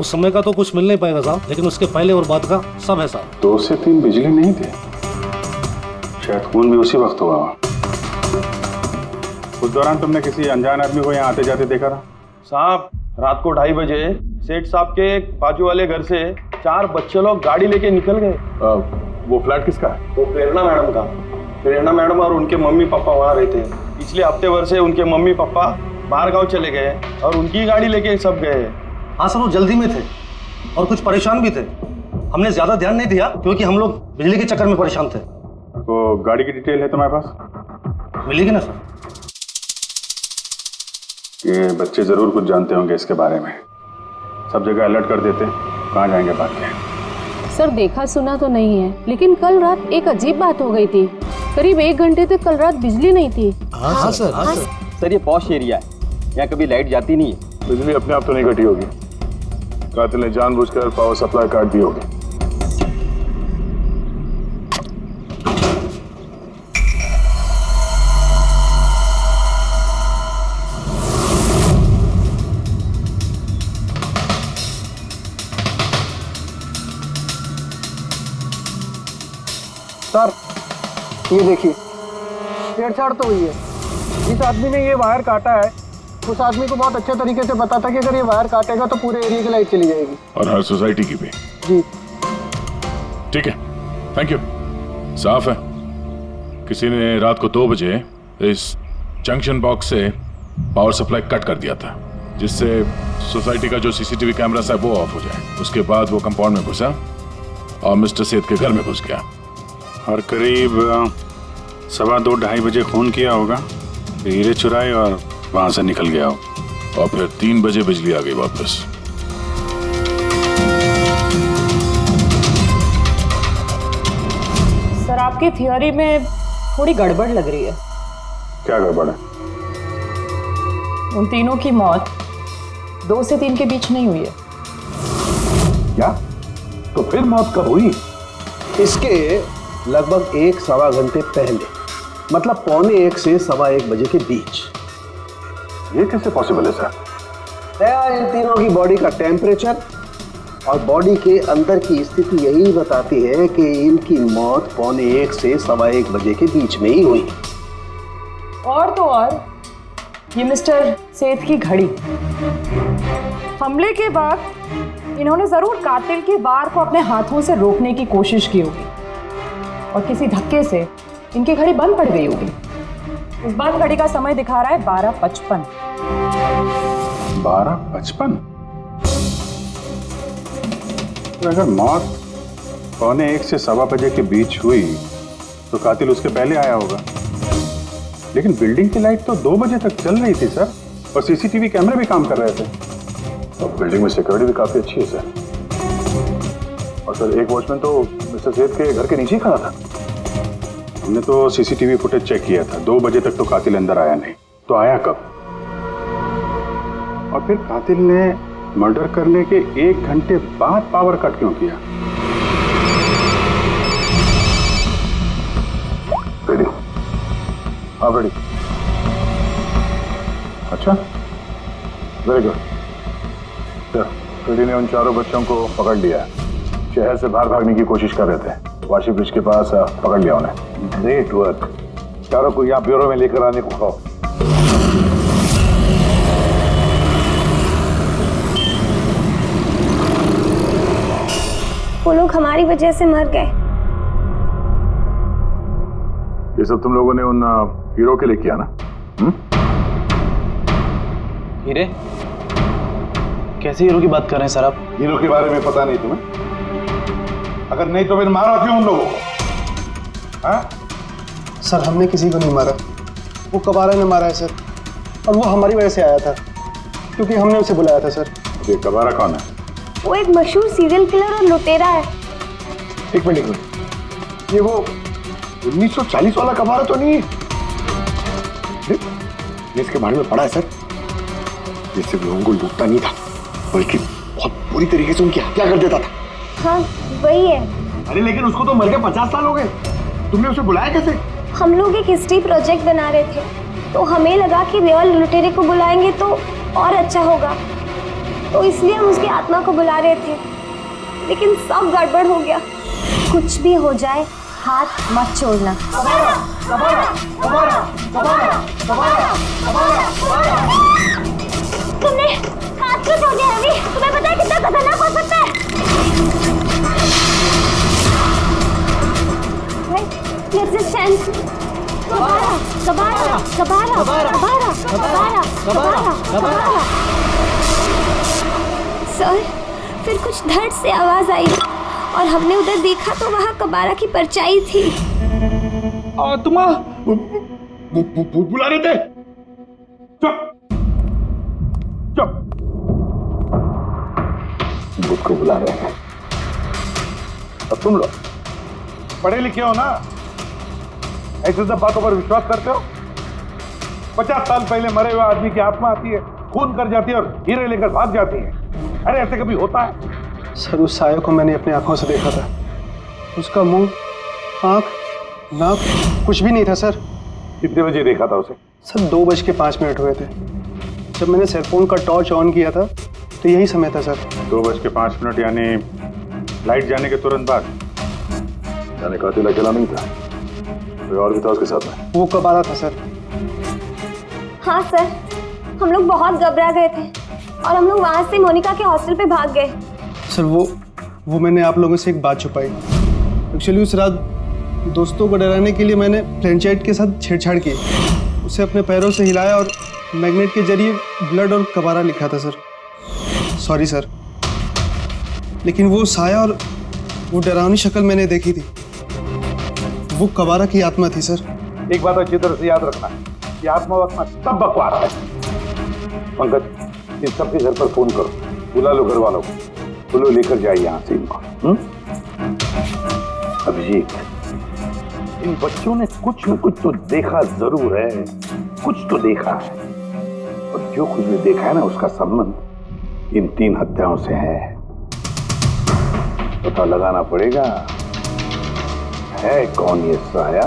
उस समय का तो कुछ मिल नहीं पाएगा साहब, लेकिन उसके पहले और बाद का सब है साहब। 2 से 3 बिजली नहीं थे, शायद खून भी उसी वक्त हुआ। उस दौरान तुमने किसी अनजान आदमी को यहाँ आते जाते देखा था? साहब रात को 2:30 बजे सेठ साहब के बाजू वाले घर से 4 बच्चे लोग गाड़ी लेके निकल गए। वो फ्लैट किसका है? वो प्रेरणा मैडम का। प्रेरणा मैडम और उनके मम्मी पापा वहाँ रहते हैं। पिछले हफ्ते भर से उनके मम्मी पापा बाहर गाँव चले गए और उनकी गाड़ी लेके सब गए। हाँ सर, वो जल्दी में थे और कुछ परेशान भी थे। हमने ज्यादा ध्यान नहीं दिया क्योंकि हम लोग बिजली के चक्कर में परेशान थे। तो गाड़ी की डिटेल है तुम्हारे पास? मिलेगी ना सर? ये बच्चे जरूर कुछ जानते होंगे इसके बारे में, सब जगह अलर्ट कर देते, कहाँ जाएंगे बात के। सर देखा सुना तो नहीं है, लेकिन कल रात एक अजीब बात हो गई थी। करीब 1 घंटे तक कल रात बिजली नहीं थी। हाँ सर। सर ये पॉश एरिया है, यहाँ कभी लाइट जाती नहीं है। बिजली अपने आप तो नहीं कटी होगी, कातिल ने जानबूझकर पावर सप्लाई काट दी होगी। सर ये देखिए, छेड़छाड़ तो हुई है। जिस आदमी ने ये वायर काटा है उस आदमी को बहुत अच्छे तरीके से पता था कि अगर ये वायर काटेगा तो पूरे एरिया की लाइट चली जाएगी। और हर सोसाइटी की भी। जी ठीक है, थैंक यू। साफ है, किसी ने रात को 2 बजे इस जंक्शन बॉक्स से पावर सप्लाई कट कर दिया था, जिससे सोसाइटी का जो सीसीटीवी कैमरा है वो ऑफ हो जाए। उसके बाद वो कंपाउंड में घुसा और मिस्टर सेठ के घर में घुस गया और करीब 2:15-2:30 बजे खून किया होगा, हीरे चुराए और वहां से निकल गया हो। और फिर 3 बजे बिजली आ गई वापस। सर आपकी थियोरी में थोड़ी गड़बड़ लग रही है। क्या गड़बड़ है? उन तीनों की मौत 2 से 3 के बीच नहीं हुई है। क्या? तो फिर मौत कब हुई? इसके लगभग 1-1.25 घंटे पहले, मतलब 1:45 से 1:15 बजे के बीच। ये कैसे पॉसिबल है सर? इन तीनों की बॉडी का टेम्परेचर और बॉडी के अंदर की स्थिति यही बताती है कि इनकी मौत 1:45 से 1:15 बजे के बीच में ही हुई। और तो और ये मिस्टर सेठ की घड़ी, हमले के बाद इन्होंने जरूर कातिल की वार को अपने हाथों से रोकने की कोशिश की होगी और किसी धक्के से इनकी घड़ी बंद पड़ गई होगी। इस बंद घड़ी का समय दिखा रहा है 12:55। 12:55? तो अगर मौत 1:45 से 1:15 बजे के बीच हुई तो कातिल उसके पहले आया होगा। लेकिन बिल्डिंग की लाइट तो 2 बजे तक चल रही थी सर, और सीसीटीवी कैमरे भी काम कर रहे थे। और बिल्डिंग में सिक्योरिटी भी काफी अच्छी है सर। और सर एक वॉचमैन तो मिस्टर सेठ के घर के नीचे ही खड़ा था। हमने तो सीसीटीवी फुटेज चेक किया था, 2 बजे तक तो कातिल अंदर आया नहीं। तो आया कब? और फिर कातिल ने मर्डर करने के 1 घंटे बाद पावर कट क्यों किया? रेडी? हाँ रेडी। अच्छा, वेरी गुड। रेडी ने उन 4 बच्चों को पकड़ लिया है। शहर से बाहर भागने की कोशिश कर रहे थे, वाशी ब्रिज के पास पकड़ लिया उन्हें। Great work. चारों को यहाँ ब्यूरो में लेकर आने को कहो। वो लोग हमारी वजह से मर गए। ये सब तुम लोगों ने उन हीरो के लिए किया ना? हीरे? कैसे हीरो की बात कर रहे हैं सर आप? हीरो के बारे में पता नहीं तुम्हें? अगर नहीं तो फिर मारा क्यों उन लोगों को? हाँ? सर हमने किसी को नहीं मारा, वो कबारा ने मारा है सर, और वो हमारी वजह से आया था क्योंकि हमने उसे बुलाया था सर। ये कबारा कौन है? वो एक मशहूर सीरियल किलर और लुटेरा है। एक मिनट, ये वो 1940 वाला कबारा तो नहीं है? ये इसके बारे में पढ़ा है सर। ये सिर्फ लोगों को लूटता नहीं था, बल्कि बहुत बुरी तरीके से उनकी हत्या कर देता था। हाँ वही है। अरे लेकिन उसको तो मर के 50 साल हो गए, तुमने उसे बुलाया कैसे? हम लोग एक हिस्ट्री प्रोजेक्ट बना रहे थे, तो हमें लगा कि रियल लुटेरे को बुलाएंगे तो और अच्छा होगा। तो इसलिए हम उसकी आत्मा को बुला रहे थे, लेकिन सब गड़बड़ हो गया। कुछ भी हो जाए हाथ मत छोड़ना। तुमने हाथ क्यों छोड़ दिया रवि? तुम्हें पता है कितना खतरनाक हो सकता है? रेजिस्टेंस। कबारा, कबारा, कबारा, कबारा, कबारा, कबारा, कबारा। सर, फिर कुछ धड़ से आवाज आई और हमने उधर देखा तो वहाँ कबारा की परछाई थी। आत्मा बुला रहे थे। चुप चुप। भूत को बुला रहे हैं। अब तुम लोग पढ़े लिखे हो ना, ऐसे सब बातों पर विश्वास करते हो? 50 साल पहले मरे हुए आदमी की आत्मा आती है, खून कर जाती है और हीरे लेकर भाग जाती है। अरे ऐसे कभी होता है? सर, उस साया को मैंने अपनी आंखों से देखा था। उसका मुंह, आंख, नाक कुछ भी नहीं था सर। कितने बजे देखा था उसे? सर 2:05 हुए थे। जब मैंने सेलफोन का टॉर्च ऑन किया था तो यही समय था सर। 2:05 यानी लाइट जाने के तुरंत बाद। जाने कातिल अकेला नहीं था, कोई और भी था उसके साथ में। वो कबारा था सर। हाँ सर, हम लोग बहुत घबरा गए थे और हम लोग वहाँ से मोनिका के हॉस्टल पे भाग गए। सर वो मैंने आप लोगों से एक बात छुपाई। एक्चुअली उस रात दोस्तों को डराने के लिए मैंने फ्लैशलाइट के साथ छेड़छाड़ की। उसे अपने पैरों से हिलाया और मैग्नेट के जरिए ब्लड और कबारा लिखा था सर। सॉरी सर, लेकिन वो साया और वो डरावनी शक्ल मैंने देखी थी, वो कबारा की आत्मा थी सर। एक बात अच्छी तरह से याद रखना, ये आत्मा वात्मा सब बकवास है। पंकज, इन सबके घर पर फोन करो, बुला लो घर वालों को, बोलो लेकर जाए यहाँ से इनको। अभिजीत, इन बच्चों ने कुछ न कुछ तो देखा जरूर है, कुछ तो देखा है, और जो कुछ भी देखा है ना उसका संबंध इन 3 हत्याओं से है। पता लगाना पड़ेगा है कौन ये साया।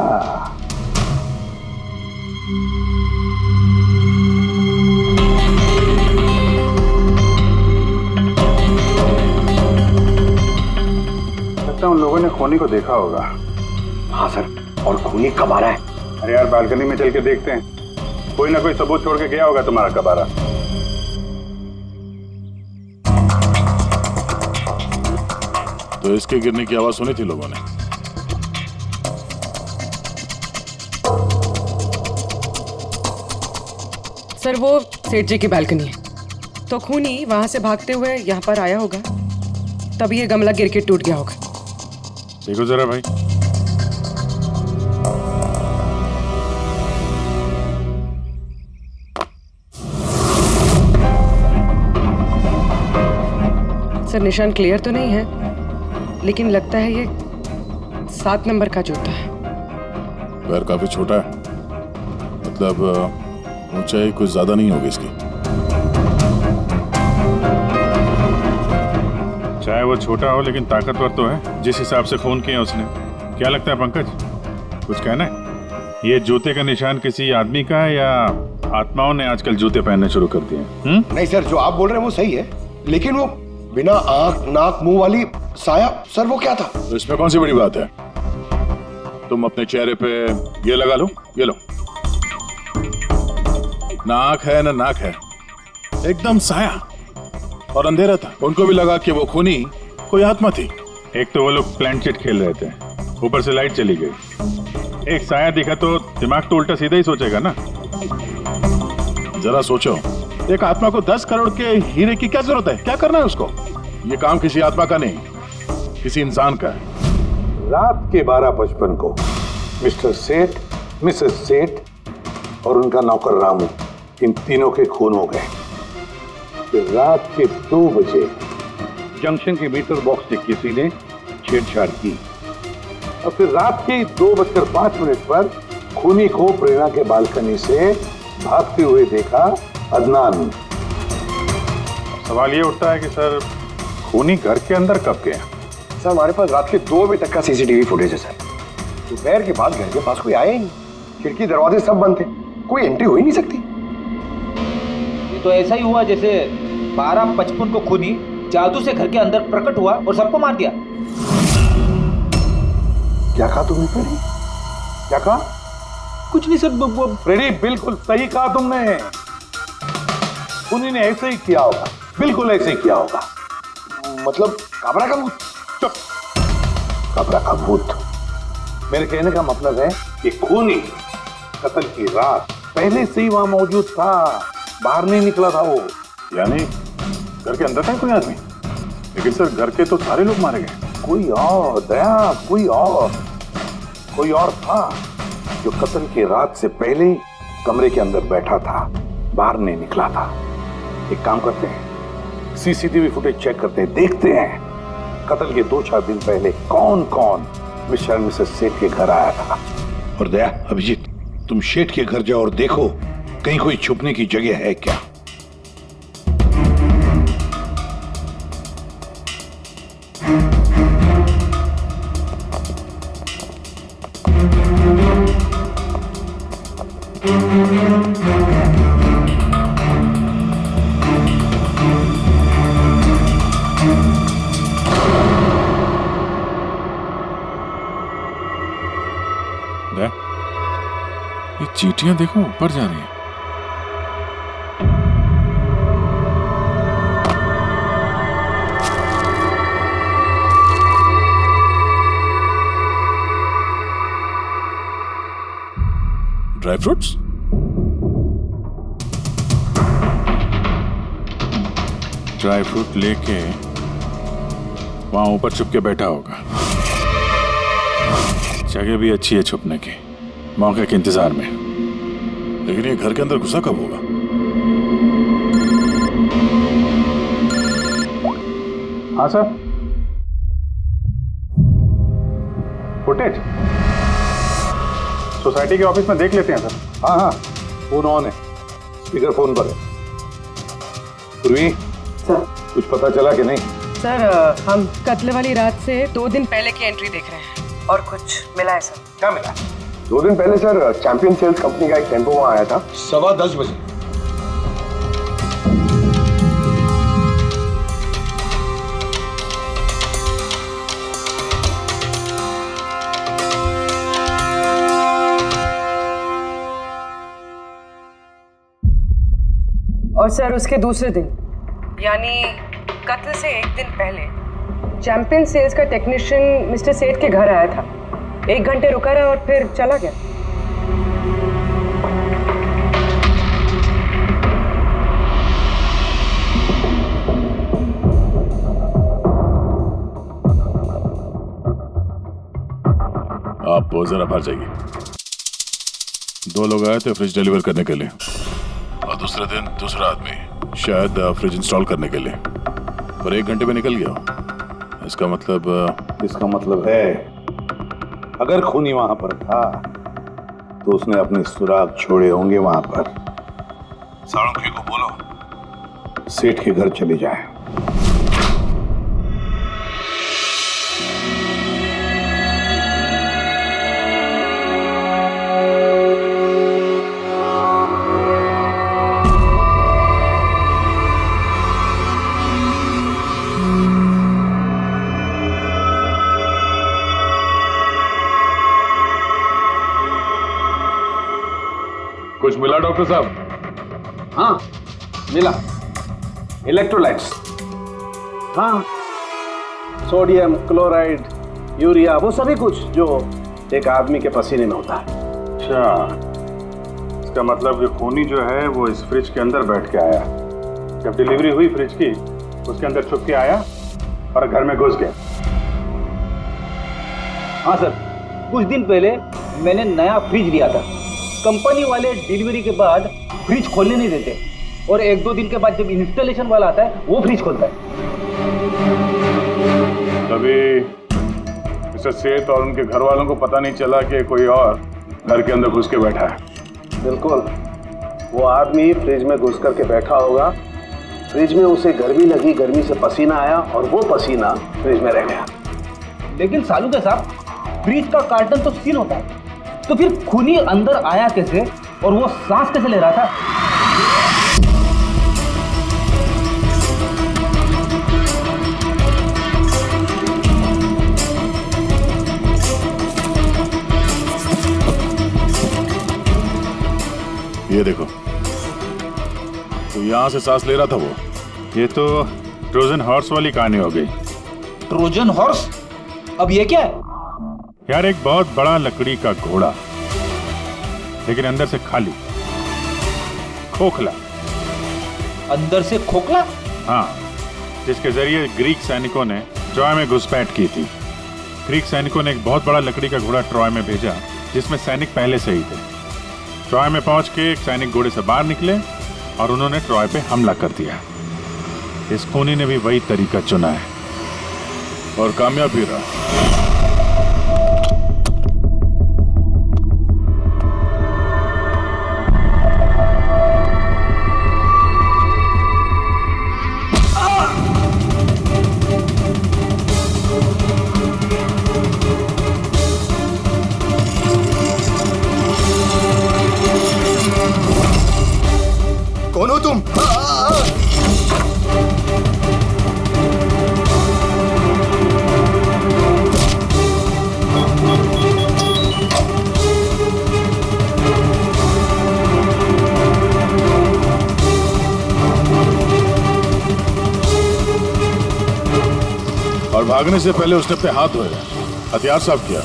लगता है उन लोगों ने खूनी को देखा होगा। हाँ सर, और खूनी कबारा है। अरे यार, बालकनी में चल के देखते हैं, कोई ना कोई सबूत छोड़ के गया होगा तुम्हारा कबारा। तो इसके गिरने की आवाज सुनी थी लोगों ने? सर, वो सेठ जी की बालकनी है, तो खूनी वहां से भागते हुए यहाँ पर आया होगा, तभी ये गमला गिर के टूट गया होगा। देखो जरा भाई। सर, निशान क्लियर तो नहीं है, लेकिन लगता है ये 7 नंबर का जूता है। पैर काफी छोटा है, मतलब ऊंचाई कुछ ज्यादा नहीं होगी इसकी। चाहे वो छोटा हो लेकिन ताकतवर तो है, जिस हिसाब से खून किया उसने। क्या लगता है पंकज, कुछ कहना है? ये जूते का निशान किसी आदमी का है या आत्माओं ने आजकल जूते पहनने शुरू कर दिए? नहीं सर, जो आप बोल रहे हैं वो सही है, लेकिन वो बिना आंख नाक मुंह वाली साया, सर वो क्या था? तो इसमें कौन सी बड़ी बात है? तुम अपने चेहरे पे ये लगा लो, ये लो। ना आंख है ना नाक है, एकदम साया और अंधेरा था। उनको भी लगा कि वो खूनी कोई आत्मा थी। एक तो वो लोग प्लानचेट खेल रहे थे, ऊपर से लाइट चली गई। एक साया दिखा तो दिमाग तो उल्टा सीधा ही सोचेगा ना। जरा सोचो, एक आत्मा को 10 करोड़ के हीरे की क्या जरूरत है? क्या करना है उसको? ये काम किसी आत्मा का नहीं, किसी इंसान का है। रात के 12:55 को मिस्टर सेठ, मिसेस सेठ और उनका नौकर रामू, इन तीनों के खून हो गए। फिर रात के 2 बजे जंक्शन के मीटर बॉक्स से किसी ने छेड़छाड़ की, और फिर रात के 2:05 पर खूनी को प्रेरणा के बालकनी से भागते हुए देखा अदनान। सवाल ये उठता है कि सर, खूनी घर के अंदर कब गया? सर, हमारे पास रात के 2 बजे तक का सीसीटीवी फुटेज है सर। दोपहर के बाद घर के पास कोई आया ही नहीं, खिड़की दरवाजे सब बंद थे, कोई एंट्री हो ही नहीं सकती। ये तो ऐसा ही हुआ जैसे 12:55 को खूनी जादू से घर के अंदर प्रकट हुआ और सबको मार दिया। क्या कहा तुमने फ्रेडी? क्या कहा? कुछ नहीं सर, वो फ्रेडी बिल्कुल सही कहा तुमने। खूनी ने ऐसे ही किया होगा, बिल्कुल ऐसे ही किया होगा। मतलब काबरा का भूत? चुप। काबरा का भूत? मेरे कहने का मतलब है कि खूनी कत्ल की रात पहले से ही वहां मौजूद था, बाहर नहीं निकला था वो। यानी घर के अंदर था कोई आदमी? लेकिन सर घर के तो सारे लोग मारे गए। कोई और दया, कोई और था जो कत्ल की रात से पहले ही कमरे के अंदर बैठा था, बाहर नहीं निकला था। एक काम करते हैं, सीसीटीवी फुटेज चेक करते हैं, देखते हैं कत्ल के 2-4 दिन पहले कौन कौन मिस्टर मिसेस सेठ के घर आया था। और दया, अभिजीत, तुम शेठ के घर जाओ और देखो कहीं कोई छुपने की जगह है क्या। ये चींटियां देखो ऊपर जा रही हैं। Dry fruits? ड्राई फ्रूट लेके वहां ऊपर छुप के बैठा होगा। जगह भी अच्छी है छुपने की, मौके के इंतजार में। लेकिन ये घर के अंदर घुसा कब होगा? हाँ सर, फुटेज सोसाइटी के ऑफिस में देख लेते हैं सर। हाँ हाँ, फोन ऑन है, स्पीकर फोन पर है। पूर्वी सर, कुछ पता चला कि नहीं? सर हम कत्ल वाली रात से 2 दिन पहले की एंट्री देख रहे हैं और कुछ मिला है सर। क्या मिला? 2 दिन पहले सर चैंपियन सेल्स कंपनी का एक टेम्पो वहां आया था 10:15 बजे। और सर उसके दूसरे दिन यानी कत्ल से 1 दिन पहले चैंपियन सेल्स का टेक्नीशियन मिस्टर सेठ के घर आया था। 1 घंटे रुका रहा और फिर चला गया। आप जरा बाहर जाइए। 2 लोग आए थे फ्रिज डिलीवर करने के लिए और दूसरे दिन दूसरा आदमी शायद फ्रिज इंस्टॉल करने के लिए, और 1 घंटे में निकल गया। इसका मतलब है अगर खूनी वहां पर था तो उसने अपने सुराग छोड़े होंगे वहां पर। साळुंखे को बोलो सेठ के घर चले जाए। कुछ मिला डॉक्टर साहब? हाँ मिला, इलेक्ट्रोलाइट्स। हाँ, सोडियम क्लोराइड, यूरिया, वो सभी कुछ जो एक आदमी के पसीने में होता है। अच्छा, इसका मतलब कि खूनी जो है वो इस फ्रिज के अंदर बैठ के आया। जब डिलीवरी हुई फ्रिज की, उसके अंदर छुप के आया और घर में घुस गया। हाँ सर, कुछ दिन पहले मैंने नया फ्रिज लिया था। कंपनी वाले डिलीवरी के बाद फ्रिज खोलने नहीं देते और 1-2 दिन के बाद जब इंस्टॉलेशन वाला आता है वो फ्रिज खोलता है। तभी मिस्टर सेठ और उनके घर वालों को पता नहीं चला कि कोई और घर के अंदर घुस के बैठा है। बिल्कुल, वो आदमी फ्रिज में घुस करके बैठा होगा। फ्रिज में उसे गर्मी लगी, गर्मी से पसीना आया और वो पसीना फ्रिज में रह गया। लेकिन सालुंखे साहब, फ्रिज का कार्टन तो सील होता है, तो फिर खूनी अंदर आया कैसे और वो सांस कैसे ले रहा था? ये देखो, तो यहाँ से सांस ले रहा था वो। ये तो ट्रोजन हॉर्स वाली कहानी हो गई। Trojan horse? अब ये क्या है? यार एक बहुत बड़ा लकड़ी का घोड़ा, लेकिन अंदर से खाली, खोखला। अंदर से खोखला? हाँ, जिसके जरिए ग्रीक सैनिकों ने ट्रॉय में घुसपैठ की थी। ग्रीक सैनिकों ने एक बहुत बड़ा लकड़ी का घोड़ा ट्रॉय में भेजा, जिसमें सैनिक पहले से ही थे। ट्रॉय में पहुंच के एक सैनिक घोड़े से बाहर निकले और उन्होंने ट्रॉय पे हमला कर दिया। इस खूनी ने भी वही तरीका चुना है और कामयाब भी रहा। कौन हो तुम? और भागने से पहले उसने अपने हाथ धोए, हथियार साफ किया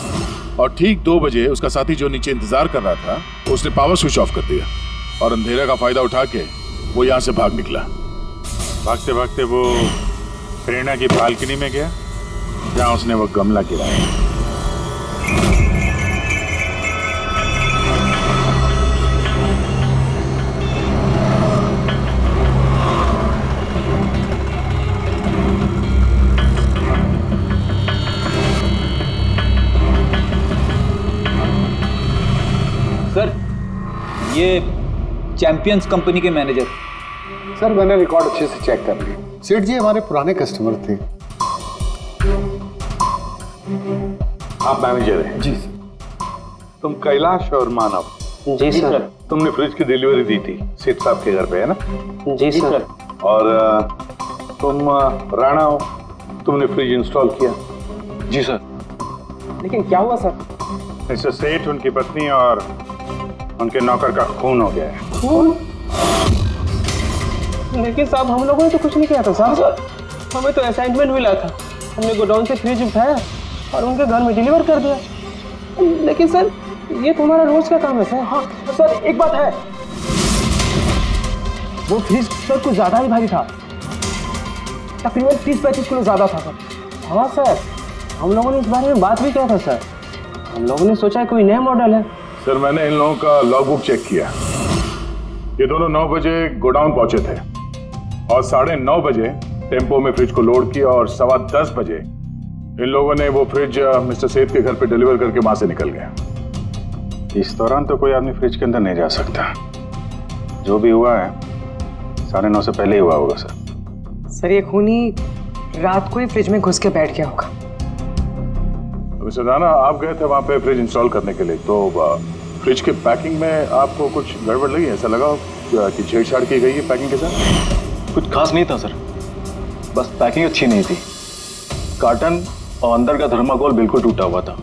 और ठीक 2 बजे उसका साथी जो नीचे इंतजार कर रहा था, उसने पावर स्विच ऑफ कर दिया और अंधेरे का फायदा उठा के वो यहाँ से भाग निकला। भागते भागते वो प्रेरणा की बालकनी में गया, जहां उसने वो गमला गिराया। सर, ये चैंपियंस कंपनी के मैनेजर। सर मैंने रिकॉर्ड अच्छे से चेक कर लिया। सेठ जी हमारे पुराने कस्टमर थे। आप मैनेजर हैं? जी सर। तुम कैलाश और मानव? जी सर। तुमने फ्रिज की डिलीवरी दी थी सेठ साहब के घर पे, है ना? जी सर। और तुम राणा हो, तुमने फ्रिज इंस्टॉल किया? जी सर। लेकिन क्या हुआ सर? मिस्टर सेठ, उनकी पत्नी और उनके नौकर का खून हो गया है। खून? लेकिन साहब हम लोगों ने तो कुछ नहीं किया था साहब। हमें तो असाइनमेंट मिला था, हमने गोडाउन से फ्रिज उठाया और उनके घर में डिलीवर कर दिया। लेकिन सर ये तो हमारा रोज का काम है सर। हाँ सर, एक बात है, वो फ्रिज सर कुछ ज्यादा ही भारी था, तकरीबन 30-35 किलो ज्यादा था सर। हाँ सर, हम लोगों ने इस बारे में बात भी किया था सर। हम लोगों ने सोचा कोई नया मॉडल है। सर मैंने इन लोगों का लॉगबुक चेक किया। ये दोनों 9 बजे गोडाउन पहुंचे थे और 9:30 बजे टेम्पो में फ्रिज को लोड किया और 10:15 बजे इन लोगों ने वो फ्रिज मिस्टर सेठ के घर पे डिलीवर करके वहां से निकल गए। इस दौरान तो कोई आदमी फ्रिज के अंदर नहीं जा सकता। जो भी हुआ है 9:30 से पहले ही हुआ होगा सर। सर ये खूनी रात को ही फ्रिज में घुस के बैठ गया होगा। मिस्टर राणा, आप गए थे वहां पे फ्रिज इंस्टॉल करने के लिए, तो फ्रिज के पैकिंग में आपको कुछ गड़बड़ लगी? ऐसा लगा कि छेड़छाड़ की गई है पैकिंग के साथ? कुछ खास नहीं था सर, बस पैकिंग अच्छी नहीं थी। कार्टन और अंदर का थर्माकोल बिल्कुल टूटा हुआ था,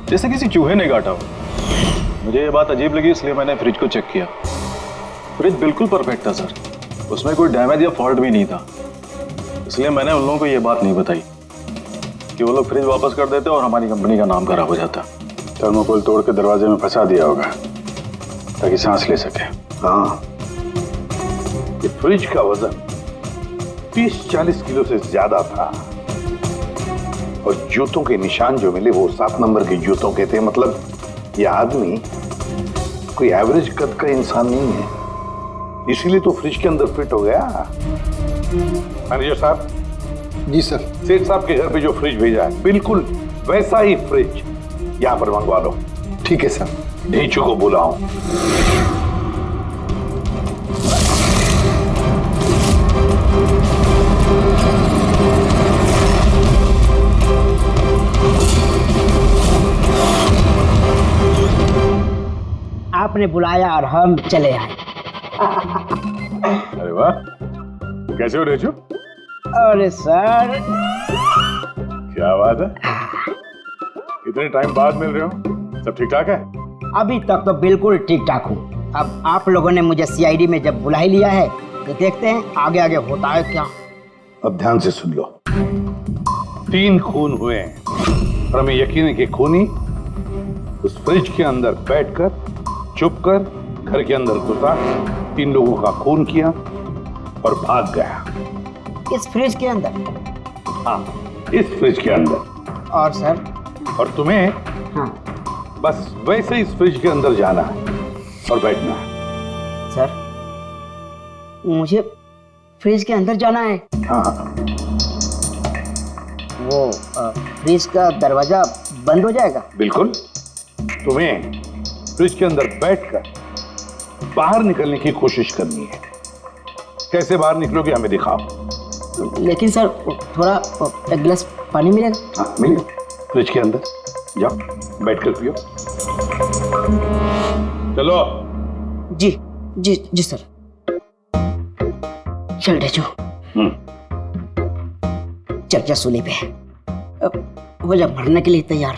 जैसे किसी चूहे ने काटा हो। मुझे ये बात अजीब लगी, इसलिए मैंने फ्रिज को चेक किया। फ्रिज बिल्कुल परफेक्ट था सर, उसमें कोई डैमेज या फॉल्ट भी नहीं था। इसलिए मैंने उन लोगों को ये बात नहीं बताई कि वो लोग फ्रिज वापस कर देते और हमारी कंपनी का नाम खराब हो जाता। थर्मोकोल तोड़ के दरवाजे में फंसा दिया होगा ताकि सांस ले सके। हाँ, ये फ्रिज का वजन 30-40 किलो से ज्यादा था और जूतों के निशान जो मिले वो 7 नंबर के जूतों के थे। मतलब ये आदमी कोई एवरेज कद का इंसान नहीं है, इसीलिए तो फ्रिज के अंदर फिट हो गया। मैनेजर साहब। जी सर। सेठ साहब के घर पे जो फ्रिज भेजा है बिल्कुल वैसा ही फ्रिज यहाँ पर मंगवा लो। ठीक है सर। ढीचू को बुलाओ। आपने बुलाया और हम चले आए। अरे वाह, कैसे हो रेजू? अरे सर, क्या बात है, इतने टाइम बाद मिल रहे हो, सब ठीक ठाक है? अभी तक तो बिल्कुल ठीक ठाक हूँ। अब आप लोगों ने मुझे सीआईडी में जब बुला ही लिया है तो देखते हैं आगे आगे होता है क्या। अब ध्यान से सुन लो। 3 खून हुए हैं और हमें यकीन है कि खूनी उस फ्रिज के अंदर बैठकर चुपकर घर के अंदर घुसा, 3 लोगों का खून किया और भाग गया। इस फ्रिज के अंदर? हाँ, इस फ्रिज के अंदर। और सर? और तुम्हें हाँ, बस वैसे इस फ्रिज के अंदर जाना है और बैठना है। सर मुझे फ्रिज के अंदर जाना है? हाँ। वो फ्रिज का दरवाजा बंद हो जाएगा? बिल्कुल। तुम्हें फ्रिज के अंदर बैठकर बाहर निकलने की कोशिश करनी है। कैसे बाहर निकलोगे हमें दिखाओ। लेकिन सर थोड़ा एक गिलास पानी मिलेगा? हाँ मिलेगा। फ्रिज के अंदर जाओ, बैठकर पियो। चलो। जी जी जी सर। चल रेजू, चल जा सूली पे। अब हो जा मरने के लिए तैयार।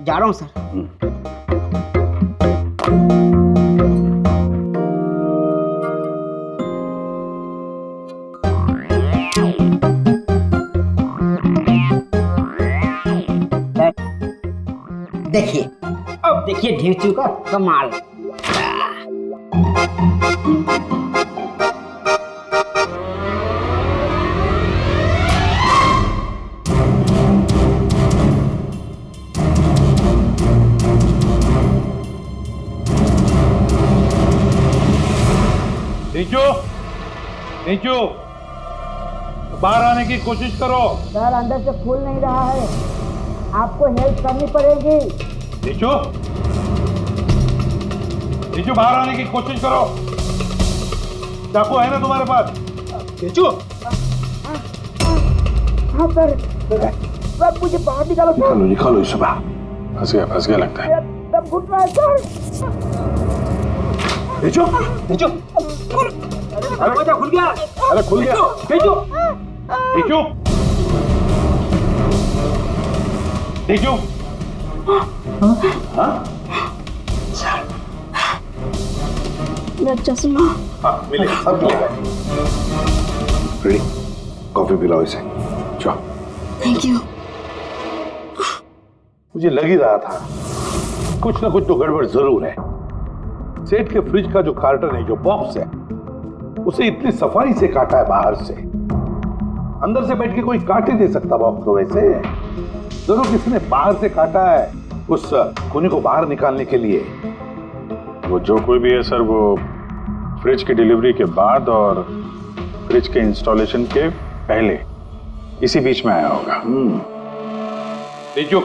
जा रहा हूँ सर। देखिए, अब देखिए ढेंचू का कमाल। नीचू, बाहर आने की कोशिश करो। सर अंदर से खुल नहीं रहा है, आपको हेल्प करनी पड़ेगी। नीचू, बाहर आने की कोशिश करो। चाकू है ना तुम्हारे पास? नीचू। हाँ सर, मुझे बाहर निकालो सर। निकालो इसे बाहर। फंस गया लगता है। सब घुट रहा है सर। नीचू, दरवाजा खुल गया। अरे खुल गया। नीचू। हाँ? मेरा चश्मा। हाँ मिलेगा, सब मिलेगा। रेडी, कॉफी पिलाओ इसे। जाओ। Thank you. मुझे लग ही रहा था कुछ ना कुछ तो गड़बड़ जरूर है। सेठ के फ्रिज का जो कार्टन है, जो बॉक्स है, उसे इतनी सफाई से काटा है बाहर से। अंदर से बैठ के कोई काट ही दे सकता बॉक्स को वैसे। जरूर किसी ने बाहर से काटा है उस खूनी को बाहर निकालने के लिए। वो जो कोई भी है सर, वो फ्रिज की डिलीवरी के बाद और फ्रिज के इंस्टॉलेशन के पहले इसी बीच में आया होगा। नीचू,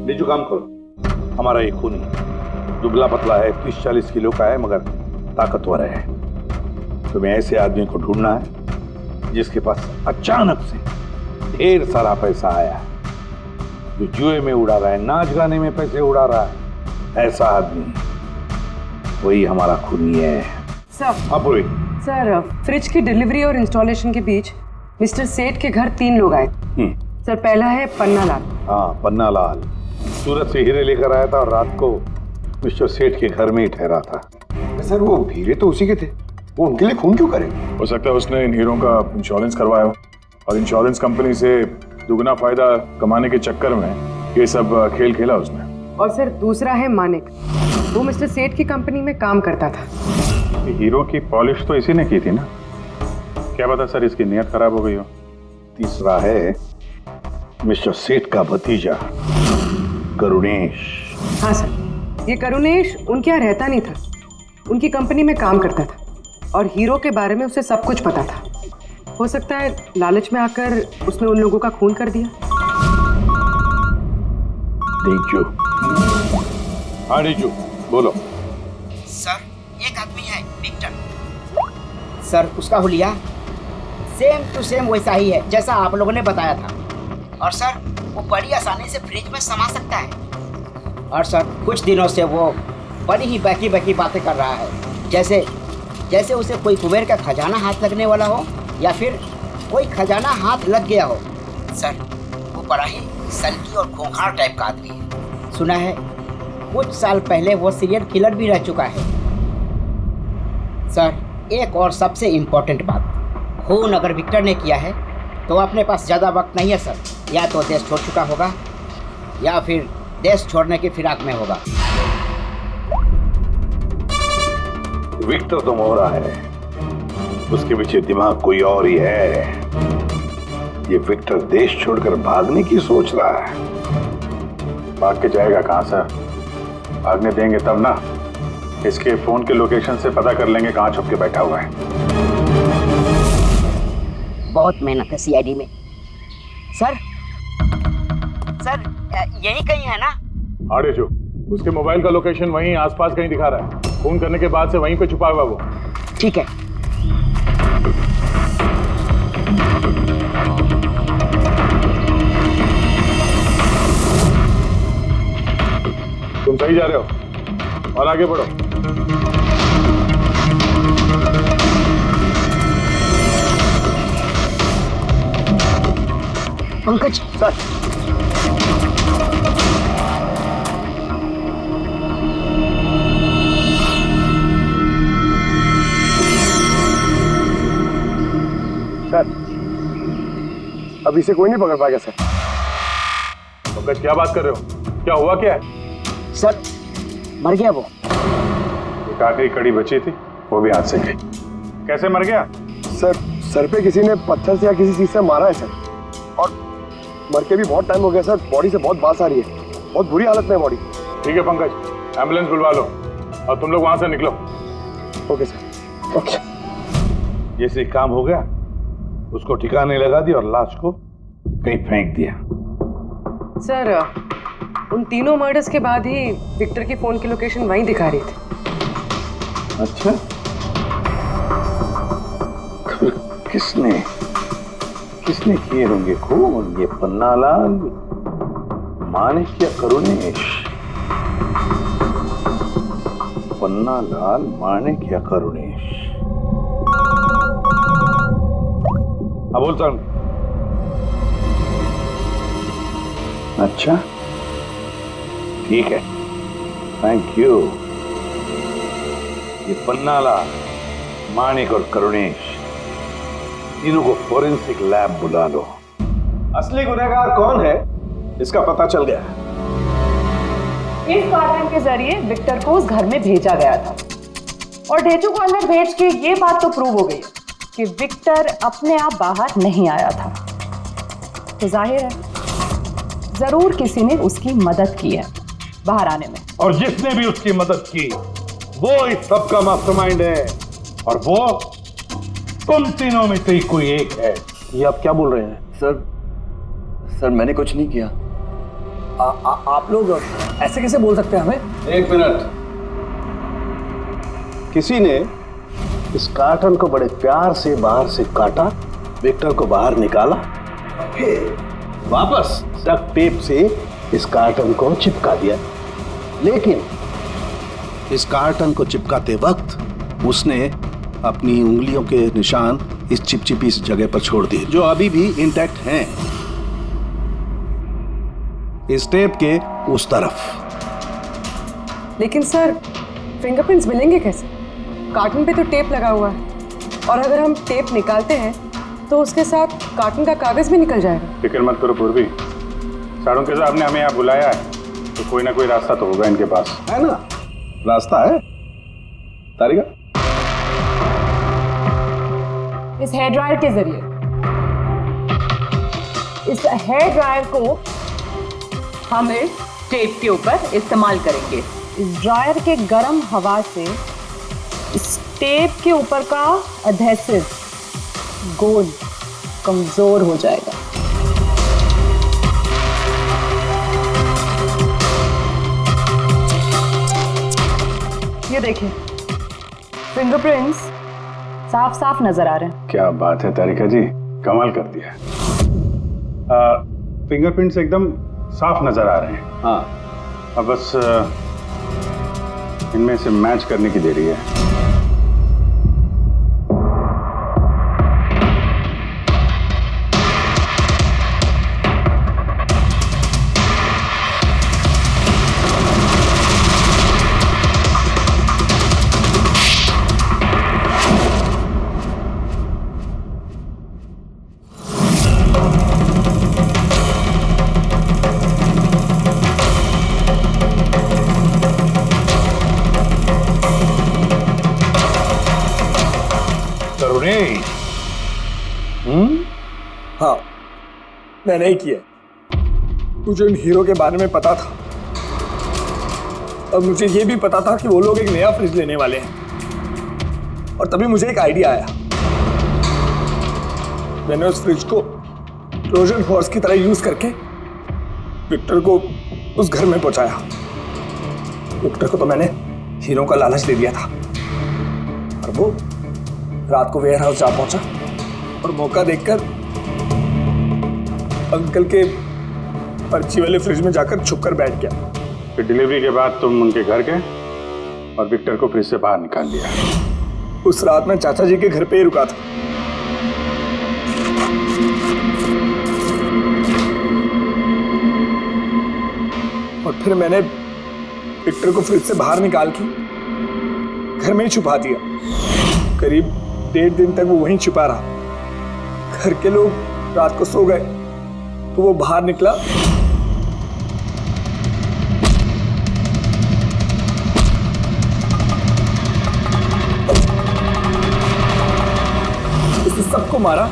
नीचू काम करो। हमारा ये खूनी दुबला पतला है, 30-40 किलो का है, मगर ताकतवर है। तुम्हें ऐसे आदमी को ढूंढना है जिसके पास अचानक से ढेर सारा पैसा आया है, जो जुए में उड़ा रहा है, नाच गाने में पैसे उड़ा रहा है। ऐसा आदमी वही हमारा खूनी है। सर, फ्रिज की डिलीवरी और इंस्टॉलेशन के बीच मिस्टर सेठ के घर 3 लोग आए। सर, पहला है पन्ना लाल। हाँ, पन्ना लाल सूरत से हीरे लेकर आया था और रात को मिस्टर सेठ के घर में ही ठहरा था। सर, वो हीरे तो उसी के थे, वो उनके लिए खून क्यों करे? हो सकता है उसने इन हीरों का इंश्योरेंस करवाया हो और इंश्योरेंस कंपनी से दुगना फायदा कमाने के चक्कर में ये सब खेल खेला उसने। और सर, दूसरा है मानिक। वो मिस्टर सेठ की कंपनी में काम करता था। हीरो की पॉलिश तो इसी ने की थी ना, क्या पता सर इसकी नीयत खराब हो गई हो। तीसरा है मिस्टर सेठ का भतीजा करुणेश। हाँ सर, ये करुणेश उनके यहाँ रहता नहीं था, उनकी कंपनी में काम करता था और हीरो के बारे में उसे सब कुछ पता था। हो सकता है लालच में आकर उसने उन लोगों का खून कर दिया। नीचू, हाँ नीचू बोलो। सर, एक आदमी है विक्टर। सर, उसका हुलिया सेम टू सेम वैसा ही है जैसा आप लोगों ने बताया था। और सर, वो बड़ी आसानी से फ्रिज में समा सकता है। और सर, कुछ दिनों से वो बड़ी ही बकी बातें कर रहा है, जैसे उसे कोई कुबेर का खजाना हाथ लगने वाला हो या फिर कोई खजाना हाथ लग गया हो। सर वो बड़ा ही सनकी और खूंखार टाइप का आदमी है। सुना है कुछ साल पहले वो सीरियल किलर भी रह चुका है। सर एक और सबसे इम्पोर्टेंट बात, खून अगर विक्टर ने किया है तो अपने पास ज़्यादा वक्त नहीं है सर। या तो देश छोड़ चुका होगा या फिर देश छोड़ने की फिराक में होगा। विक्टर तो मोहरा है, उसके पीछे दिमाग कोई और ही है। ये विक्टर देश छोड़कर भागने की सोच रहा है। भाग के जाएगा कहाँ सर? भागने देंगे तब ना। इसके फोन के लोकेशन से पता कर लेंगे कहाँ छुप के बैठा हुआ है। बहुत मेहनत है सीआईडी में। सर यही कहीं है ना? हाँ रेजो, उसके मोबाइल का लोकेशन वहीं आसपास कहीं दिखा रहा है। फोन करने के बाद से वहीं पे छुपा हुआ वो। ठीक है। तुम सही जा रहे हो और आगे बढ़ो। पंकज सर, अब इसे कोई नहीं पकड़ पाएगा सर। पंकज क्या बात कर रहे हो? क्या हुआ क्या है? सर मर गया वो। एक आखिरी कड़ी बची थी, वो भी हाथ से गई। कैसे मर गया? सर पे किसी ने पत्थर से या किसी चीज से मारा है सर, और मर के भी बहुत टाइम हो गया सर। बॉडी से बहुत बास आ रही है, बहुत बुरी हालत में है बॉडी। ठीक है पंकज, एम्बुलेंस बुलवा लो और तुम लोग वहां से निकलो। Okay sir. ओके। जैसे काम हो गया उसको ठिकाने लगा दिया और लाश को कहीं फेंक दिया। सर उन तीनों मर्डर्स के बाद ही विक्टर की फोन की लोकेशन वहीं दिखा रही थी। अच्छा, किसने किए होंगे खून? ये पन्नालाल, माणिक्य करुणेश। पन्नालाल, माणिक्य करुणेश। हाँ बोलता हूँ। अच्छा ठीक है, थैंक यू। ये पन्नालाल, माणिक और करुणेश, तीनों को फोरेंसिक लैब बुला लो। असली गुनहगार कौन है इसका पता चल गया। इस कार्टन के जरिए विक्टर को उस घर में भेजा गया था और ढेचू को अंदर भेज के ये बात तो प्रूव हो गई कि विक्टर अपने आप बाहर नहीं आया था। तो जाहिर है जरूर किसी ने उसकी मदद की है बाहर आने में। और जिसने भी उसकी मदद की वो इस सब का मास्टरमाइंड है, और वो तुम तीनों में से ही कोई एक है। ये आप क्या बोल रहे हैं? सर मैंने कुछ नहीं किया। आप लोग ऐसे कैसे बोल सकते हैं हमें? एक मिनट। किसी ने इस कार्टन को बड़े प्यार से बाहर से काटा, विक्टर को बाहर निकाला, फिर वापस डक्ट टेप से इस कार्टन को चिपका दिया। लेकिन इस कार्टन को चिपकाते वक्त उसने अपनी उंगलियों के निशान इस चिपचिपी इस जगह पर छोड़ दिए, जो अभी भी इंटैक्ट हैं, इस टेप के उस तरफ। लेकिन सर फिंगरप्रिंट्स मिलेंगे कैसे? कार्टन पे तो टेप लगा हुआ है, और अगर हम टेप निकालते हैं तो उसके साथ कार्टन का कागज भी निकल जाएगा। फिक्र मत करो पूर्वी, साड़ुंके साहब ने हमें यहाँ बुलाया है तो कोई ना कोई रास्ता तो होगा इनके पास। है ना, रास्ता है। तारिका, इस हेयर ड्रायर के जरिए इस हेयर ड्रायर को हम इस टेप के ऊपर इस्तेमाल करेंगे। इस ड्रायर के गर्म हवा से इस टेप के ऊपर का एडहेसिव गोल कमजोर हो जाएगा। ये देखिए, फिंगरप्रिंट्स साफ साफ नजर आ रहे हैं। क्या बात है तारिका जी, कमाल कर दिया। फिंगरप्रिंट्स एकदम साफ नजर आ रहे हैं। हाँ, अब बस इनमें से मैच करने की देरी है। करुणेश। हाँ, मैंने ही किया। मुझे उन हीरो के बारे में पता था और मुझे ये भी पता था कि वो लोग एक नया फ्रिज लेने वाले हैं। और तभी मुझे एक आइडिया आया। मैंने उस फ्रिज को ट्रोजन हॉर्स की तरह यूज करके विक्टर को उस घर में पहुंचाया। विक्टर को तो मैंने हीरो का लालच दे दिया था और वो रात को वेयर हाउस जा पहुंचा और मौका देखकर अंकल के पर्ची वाले फ्रिज में जाकर छुपकर बैठ गया। फिर डिलीवरी के बाद तुम उनके घर गए और विक्टर को फ्रिज से बाहर निकाल लिया। उस रात मैं चाचा जी के घर पे ही रुका था। और फिर मैंने विक्टर को फ्रिज से बाहर निकाल के घर में ही छुपा दिया। करीब 1.5 दिन तक वो वहीं छुपा रहा। घर के लोग रात को सो गए तो वो बाहर निकला उसने सबको मारा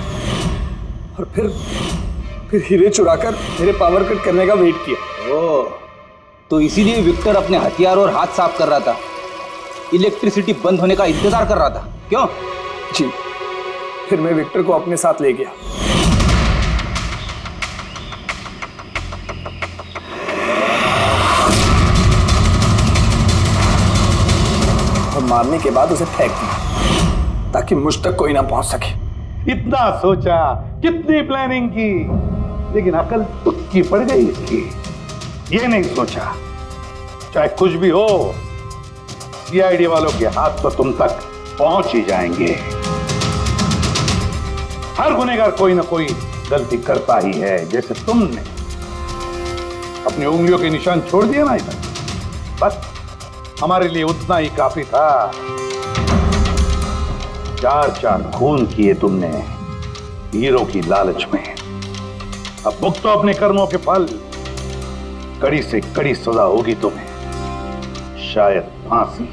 और फिर हीरे चुराकर मेरे पावर कट करने का वेट किया। ओह, तो इसीलिए विक्टर अपने हथियार और हाथ साफ कर रहा था, इलेक्ट्रिसिटी बंद होने का इंतजार कर रहा था, क्यों? जी, फिर मैं विक्टर को अपने साथ ले गया। और मारने के बाद उसे फेंक दिया ताकि मुझ तक कोई ना पहुंच सके। इतना सोचा, कितनी प्लानिंग की, लेकिन अकल तुक्की पड़ गई इसकी। ये नहीं सोचा चाहे कुछ भी हो, सीआईडी वालों के हाथ तो तुम तक पहुंच ही जाएंगे। हर गुनहगार कोई ना कोई गलती करता ही है। जैसे तुमने अपनी उंगलियों के निशान छोड़ दिए ना इधर, बस हमारे लिए उतना ही काफी था। 4 खून किए तुमने हीरो की लालच में। अब भुगतो अपने कर्मों के फल। कड़ी से कड़ी सजा होगी तुम्हें, शायद फांसी।